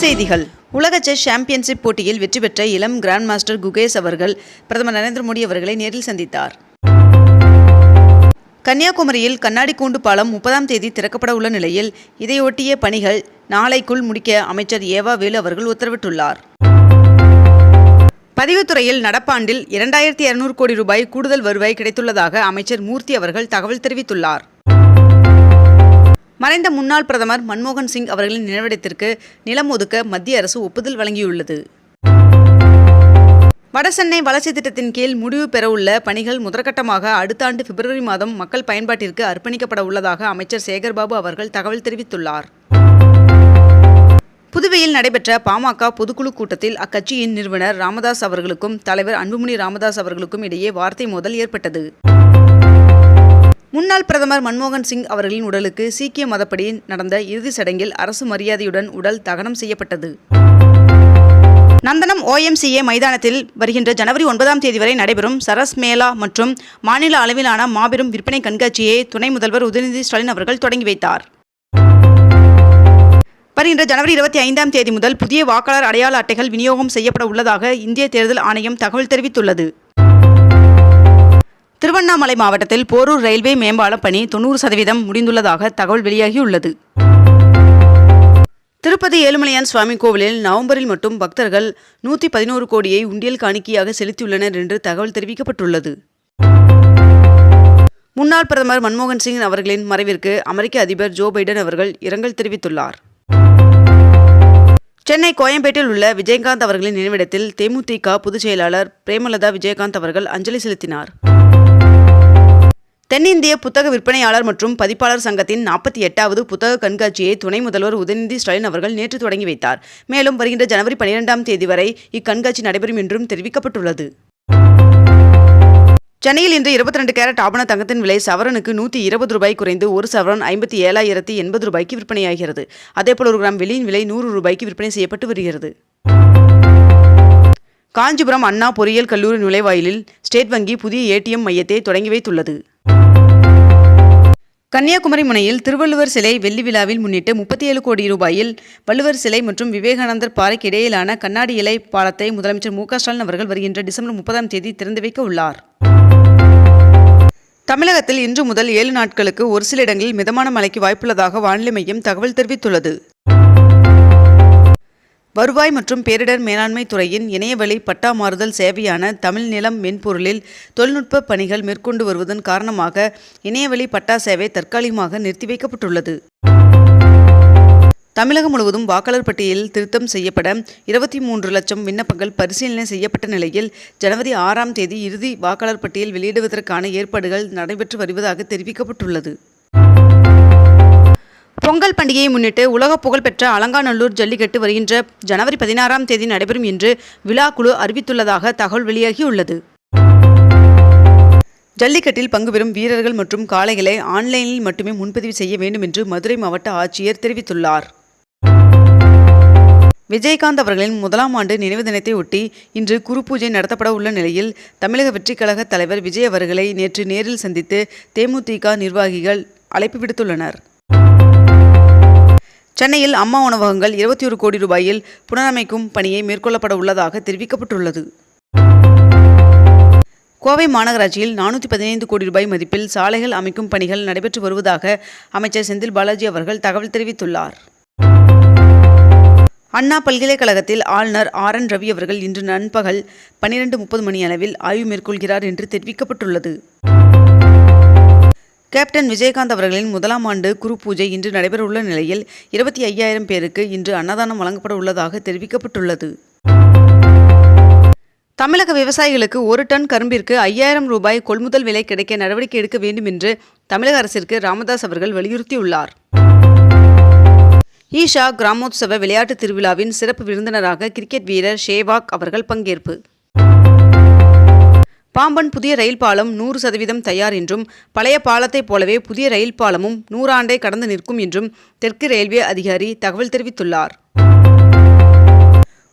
செய்திகள். உலக chess championship போட்டியில் வெற்றி பெற்ற இளம் கிராண்ட் மாஸ்டர் குகேஷ் அவர்கள் பிரதமர் நரேந்திர மோடி அவர்களை நேரில் சந்தித்தார். கன்னியாகுமரியில் கண்ணாடி கூண்டு பாலம் 30ஆம் தேதி திறக்கப்பட உள்ள நிலையில் இதையொட்டிய பணிகள் நாளைக்குள் முடிக்க அமைச்சர் ஏவா வேலு அவர்கள் உத்தரவிட்டுள்ளார். பதிவுத்துறையில் நடப்பாண்டில் 2200 கோடி ரூபாய் கூடுதல் வருவாய் கிடைத்துள்ளதாக அமைச்சர் மூர்த்தி அவர்கள் தகவல் தெரிவித்துள்ளார். மறைந்த முன்னாள் பிரதமர் மன்மோகன் சிங் அவர்களின் நினைவிடத்திற்கு நிலம் ஒதுக்க மத்திய அரசு ஒப்புதல் வழங்கியுள்ளது. வடசென்னை வளர்ச்சி திட்டத்தின் கீழ் முடிவு பெறவுள்ள பணிகள் முதற்கட்டமாக அடுத்த ஆண்டு பிப்ரவரி மாதம் மக்கள் பயன்பாட்டிற்கு அர்ப்பணிக்கப்பட உள்ளதாக அமைச்சர் சேகர்பாபு அவர்கள் தகவல் தெரிவித்துள்ளார். புதுவையில் நடைபெற்ற பாமக பொதுக்குழு கூட்டத்தில் அக்கட்சியின் நிறுவனர் ராமதாஸ் அவர்களுக்கும் தலைவர் அன்புமணி ராமதாஸ் அவர்களுக்கும் இடையே வார்த்தை மோதல் ஏற்பட்டது. முன்னாள் பிரதமர் மன்மோகன் சிங் அவர்களின் உடலுக்கு சீக்கிய மதப்படி நடந்த இறுதி சடங்கில் அரசு மரியாதையுடன் உடல் தகனம் செய்யப்பட்டது. நந்தனம் OMCA மைதானத்தில் வருகின்ற ஜனவரி 9ஆம் தேதி வரை நடைபெறும் சரஸ் மேளா மற்றும் மாநில அளவிலான மாபெரும் விற்பனை கண்காட்சியை துணை முதல்வர் உதயநிதி ஸ்டாலின் அவர்கள் தொடங்கி வைத்தார். வருகின்ற ஜனவரி 25ஆம் தேதி முதல் புதிய வாக்காளர் அடையாள அட்டைகள் விநியோகம் செய்யப்பட உள்ளதாக இந்திய தேர்தல் ஆணையம் தகவல் தெரிவித்துள்ளது. திருவண்ணாமலை மாவட்டத்தில் போரூர் ரயில்வே மேம்பாலம் பணி 90% முடிந்துள்ளதாக தகவல் வெளியாகியுள்ளது. திருப்பதி ஏழுமலையான் சுவாமி கோவிலில் நவம்பரில் மட்டும் பக்தர்கள் 111 கோடியை உண்டியல் காணிக்கையாக செலுத்தியுள்ளனர் என்று தகவல் தெரிவிக்கப்பட்டுள்ளது. முன்னாள் பிரதமர் மன்மோகன் சிங் அவர்களின் மறைவிற்கு அமெரிக்க அதிபர் ஜோ பைடன் அவர்கள் இரங்கல் தெரிவித்துள்ளார். சென்னை கோயம்பேட்டில் உள்ள விஜயகாந்த் அவர்களின் நினைவிடத்தில் தேமுதிக பொதுச் செயலாளர் பிரேமலதா விஜயகாந்த் அவர்கள் அஞ்சலி செலுத்தினார். தென்னிந்திய புத்தக விற்பனையாளர் மற்றும் பதிப்பாளர் சங்கத்தின் 48வது புத்தக கண்காட்சியை துணை முதல்வர் உதயநிதி ஸ்டாலின் அவர்கள் நேற்று தொடங்கி வைத்தார். மேலும் வருகின்ற ஜனவரி 12ஆம் தேதி வரை இக்கண்காட்சி நடைபெறும் என்றும் தெரிவிக்கப்பட்டுள்ளது. சென்னையில் இன்று 22 கேரட் ஆபண தங்கத்தின் விலை சவரனுக்கு 120 ரூபாய் குறைந்து ஒரு சவரன் 57,080 ரூபாய்க்கு விற்பனையாகிறது. அதேபோல் 1 கிராம் வெள்ளியின் விலை 100 ரூபாய்க்கு விற்பனை செய்யப்பட்டு வருகிறது. காஞ்சிபுரம் அண்ணா பொறியியல் கல்லூரி நுழைவாயிலில் ஸ்டேட் வங்கி புதிய ATM மையத்தை தொடங்கி வைத்துள்ளது. கன்னியாகுமரி முனையில் திருவள்ளுவர் சிலை வெள்ளி விழாவில் முன்னிட்டு 37 கோடி ரூபாயில் வள்ளுவர் சிலை மற்றும் விவேகானந்தர் பாறைக்கு இடையிலான கண்ணாடி இலை பாலத்தை முதலமைச்சர் மு.க. ஸ்டாலின் அவர்கள் வருகின்ற டிசம்பர் 30ஆம் தேதி திறந்து வைக்க உள்ளார். தமிழகத்தில் இன்று முதல் 7 நாட்களுக்கு ஒரு சில இடங்களில் மிதமான மழைக்கு வாய்ப்புள்ளதாக வானிலை மையம் தகவல் தெரிவித்துள்ளது. வருவாய் மற்றும் பேரிடர் மேலாண்மை துறையின் இணையவழி பட்டா மாறுதல் சேவையான தமிழ் நிலம் மென்பொருளில் தொழில்நுட்ப பணிகள் மேற்கொண்டு வருவதன் காரணமாக இணையவழி பட்டா சேவை தற்காலிகமாக நிறுத்தி வைக்கப்பட்டுள்ளது. தமிழகம் முழுவதும் வாக்காளர் பட்டியலில் திருத்தம் செய்யப்பட 23 லட்சம் விண்ணப்பங்கள் பரிசீலனை செய்யப்பட்ட நிலையில் ஜனவரி 6ஆம் தேதி இறுதி வாக்காளர் பட்டியல் வெளியிடுவதற்கான ஏற்பாடுகள் நடைபெற்று வருவதாக தெரிவிக்கப்பட்டுள்ளது. பொங்கல் பண்டிகையை முன்னிட்டு உலக புகழ்பெற்ற அலங்காநல்லூர் ஜல்லிக்கட்டு வருகின்ற ஜனவரி 16ஆம் தேதி நடைபெறும் என்று விழா குழு அறிவித்துள்ளதாக தகவல் வெளியாகியுள்ளது. ஜல்லிக்கட்டில் பங்கு பெறும் வீரர்கள் மற்றும் காளைகளை ஆன்லைனில் மட்டுமே முன்பதிவு செய்ய வேண்டும் என்று மதுரை மாவட்ட ஆட்சியர் தெரிவித்துள்ளார். விஜயகாந்த் அவர்களின் 1ஆம் ஆண்டு நினைவு தினத்தை ஒட்டி இன்று குரு பூஜை நடத்தப்பட உள்ள நிலையில் தமிழக வெற்றிக் கழக தலைவர் விஜய் அவர்களை நேற்று நேரில் சந்தித்து தேமுதிக நிர்வாகிகள் அழைப்பு விடுத்துள்ளனர். சென்னையில் அம்மா உணவகங்கள் 21 கோடி ரூபாயில் புனரமைக்கும் பணியை மேற்கொள்ளப்பட உள்ளதாக தெரிவிக்கப்பட்டுள்ளது. கோவை மாநகராட்சியில் 415 கோடி ரூபாய் மதிப்பில் சாலைகள் அமைக்கும் பணிகள் நடைபெற்று வருவதாக அமைச்சர் செந்தில் பாலாஜி அவர்கள் தகவல் தெரிவித்துள்ளார். அண்ணா பல்கலைக்கழகத்தில் ஆளுநர் RN ரவி அவர்கள் இன்று நண்பகல் 12:30 மணி அளவில் ஆய்வு மேற்கொள்கிறார் என்று தெரிவிக்கப்பட்டுள்ளது. கேப்டன் விஜயகாந்த் அவர்களின் 1ஆம் ஆண்டு குரு பூஜை இன்று நடைபெறவுள்ள நிலையில் 25,000 பேருக்கு இன்று அன்னதானம் வழங்கப்பட உள்ளதாக தெரிவிக்கப்பட்டுள்ளது. தமிழக விவசாயிகளுக்கு 1 டன் கரும்பிற்கு 5,000 ரூபாய் கொள்முதல் விலை கிடைக்க நடவடிக்கை எடுக்க வேண்டும் என்று தமிழக அரசிற்கு ராமதாஸ் அவர்கள் வலியுறுத்தியுள்ளார். ஈஷா கிராமோத்சவ விளையாட்டு திருவிழாவின் சிறப்பு விருந்தினராக கிரிக்கெட் வீரர் ஷேவாக் அவர்கள் பங்கேற்பு. பாம்பன் புதிய ரயில் பாலம் 100% தயார் என்றும் பழைய பாலத்தைப் போலவே புதிய ரயில் பாலமும் 100 ஆண்டை கடந்து நிற்கும் என்றும் தெற்கு ரயில்வே அதிகாரி தகவல் தெரிவித்துள்ளார்.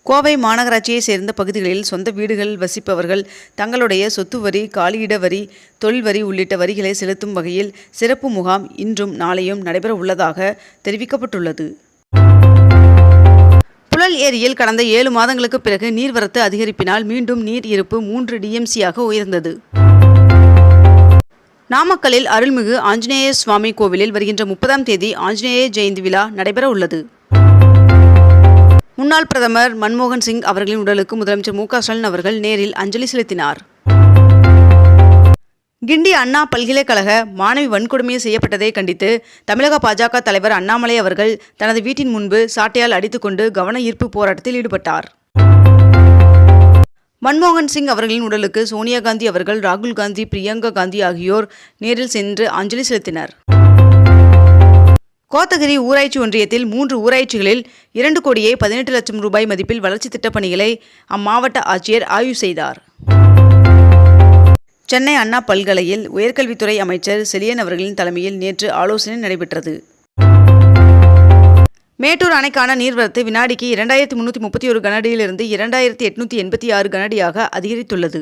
கோவை மாநகராட்சியை சேர்ந்த பகுதிகளில் சொந்த வீடுகளில் வசிப்பவர்கள் தங்களுடைய சொத்து வரி, காலியிட வரி, தொழில் வரி உள்ளிட்ட வரிகளை செலுத்தும் வகையில் சிறப்பு முகாம் இன்றும் நாளையும் நடைபெற உள்ளதாக தெரிவிக்கப்பட்டுள்ளது. புழல் ஏரியில் கடந்த 7 மாதங்களுக்கு பிறகு நீர்வரத்து அதிகரிப்பினால் மீண்டும் நீர் இருப்பு 3 டிஎம்சியாக உயர்ந்தது. நாமக்கல்லில் அருள்மிகு ஆஞ்சநேய சுவாமி கோவிலில் வருகின்ற 30ஆம் தேதி ஆஞ்சநேய ஜெயந்தி விழா நடைபெற உள்ளது. முன்னாள் பிரதமர் மன்மோகன் சிங் அவர்களின் உடலுக்கு முதலமைச்சர் மு க ஸ்டாலின் அவர்கள் நேரில் அஞ்சலி செலுத்தினார். கிண்டி அண்ணா பல்கலைக்கழக மாணவி வன்கொடுமை செய்யப்பட்டதை கண்டித்து தமிழக பாஜக தலைவர் அண்ணாமலை அவர்கள் தனது வீட்டின் முன்பு சாட்டையால் அடித்துக்கொண்டு கவன ஈர்ப்பு போராட்டத்தில் ஈடுபட்டார். மன்மோகன் சிங் அவர்களின் உடலுக்கு சோனியா காந்தி அவர்கள், ராகுல் காந்தி, பிரியங்கா காந்தி ஆகியோர் நேரில் சென்று அஞ்சலி செலுத்தினர். கோத்தகிரி ஊராட்சி ஒன்றியத்தில் 3 ஊராட்சிகளில் 2,18,00,000 ரூபாய் மதிப்பில் வளர்ச்சி திட்டப் பணிகளை அம்மாவட்ட ஆட்சியர் ஆய்வு செய்தார். சென்னை அண்ணா பல்கலையில் உயர்கல்வித்துறை அமைச்சர் செழியன் அவர்களின் தலைமையில் நேற்று ஆலோசனை நடைபெற்றது. மேட்டூர் அணைக்கான நீர்வரத்து வினாடிக்கு 2331 கனஅடியிலிருந்து 2886 கனஅடியாக அதிகரித்துள்ளது.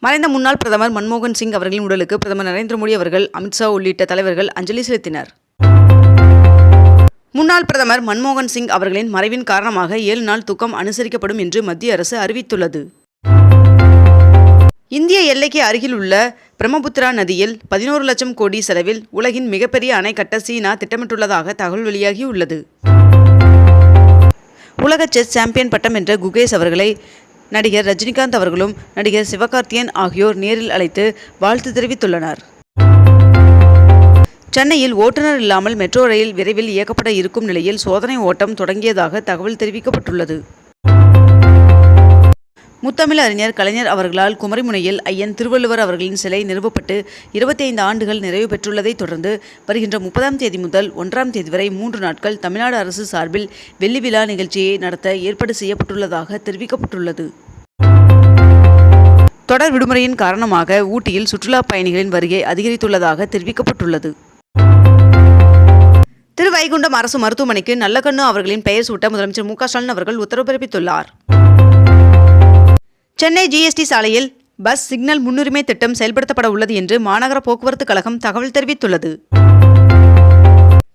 மறைந்த முன்னாள் பிரதமர் மன்மோகன் சிங் அவர்களின் உடலுக்கு பிரதமர் நரேந்திர மோடி அவர்கள், அமித்ஷா உள்ளிட்ட தலைவர்கள் அஞ்சலி செலுத்தினர். முன்னாள் பிரதமர் மன்மோகன் சிங் அவர்களின் மறைவின் காரணமாக 7 நாள் துக்கம் அனுசரிக்கப்படும் என்று மத்திய அரசு அறிவித்துள்ளது. இந்திய எல்லைக்கு அருகில் உள்ள பிரம்மபுத்திரா நதியில் 11 லட்சம் கோடி செலவில் உலகின் மிகப்பெரிய அணை கட்ட சீனா திட்டமிட்டுள்ளதாக தகவல் வெளியாகியுள்ளது. உலக செஸ் சாம்பியன் பட்டம் வென்ற குகேஷ் அவர்களை நடிகர் ரஜினிகாந்த் அவர்களும் நடிகர் சிவகார்த்திகேயன் ஆகியோர் நேரில் அழைத்து வாழ்த்து தெரிவித்துள்ளனர். சென்னையில் ஓட்டுநர் இல்லாமல் மெட்ரோ ரயில் விரைவில் இயக்கப்பட இருக்கும் நிலையில் சோதனை ஓட்டம் தொடங்கியதாக தகவல் தெரிவிக்கப்பட்டுள்ளது. முத்தமிழ் அறிஞர் கலைஞர் அவர்களால் குமரிமுனையில் ஐயன் திருவள்ளுவர் அவர்களின் சிலை நிறுவப்பட்டு 25 ஆண்டுகள் நிறைவு பெற்றுள்ளதைத் தொடர்ந்து வருகின்ற 30ஆம் தேதி முதல் 1ஆம் தேதி வரை 3 நாட்கள் தமிழ்நாடு அரசு சார்பில் வெள்ளி விழா நிகழ்ச்சியை நடத்த ஏற்பாடு செய்யப்பட்டுள்ளதாக தெரிவிக்கப்பட்டுள்ளது. தொடர் விடுமுறையின் காரணமாக ஊட்டியில் சுற்றுலா பயணிகளின் வருகை அதிகரித்துள்ளதாக தெரிவிக்கப்பட்டுள்ளது. திருவைகுண்டம் அரசு மருத்துவமனைக்கு நல்லகண்ணு அவர்களின் பெயர் சூட்ட முதலமைச்சர் மு க ஸ்டாலின் அவர்கள் உத்தரவு பிறப்பித்துள்ளார். சென்னை ஜிஎஸ்டி சாலையில் பஸ் சிக்னல் முன்னுரிமை திட்டம் செயல்படுத்தப்பட உள்ளது என்று மாநகர போக்குவரத்து கழகம் தகவல் தெரிவித்துள்ளது.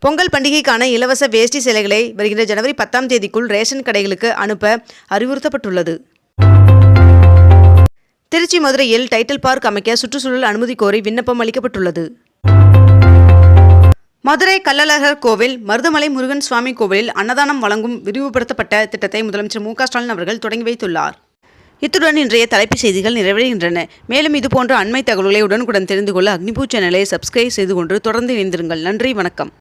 பொங்கல் பண்டிகைக்கான இலவச வேஷ்டி சேலைகளை வருகின்ற ஜனவரி 10ஆம் தேதிக்குள் ரேஷன் கடைகளுக்கு அனுப்ப அறிவுறுத்தப்பட்டுள்ளது. திருச்சி மதுரையில் டைட்டில் பார்க் அமைக்க சுற்றுச்சூழல் அனுமதி கோரி விண்ணப்பம் அளிக்கப்பட்டுள்ளது. மதுரை கள்ளழகர் கோவில் மருதமலை முருகன் சுவாமி கோவிலில் அன்னதானம் வழங்கும் விரிவுபடுத்தப்பட்ட திட்டத்தை முதலமைச்சர் மு க ஸ்டாலின் அவர்கள் தொடங்கி வைத்துள்ளார். இத்துடன் இன்றைய தலைப்புச் செய்திகள் நிறைவடைகின்றன. மேலும் இதுபோன்ற அண்மை தகவல்களை உடனுக்குடன் தெரிந்து கொள்ள அக்னிபூ சேனலை சப்ஸ்கிரைப் செய்து கொண்டு தொடர்ந்து இணைந்திருங்கள். நன்றி, வணக்கம்.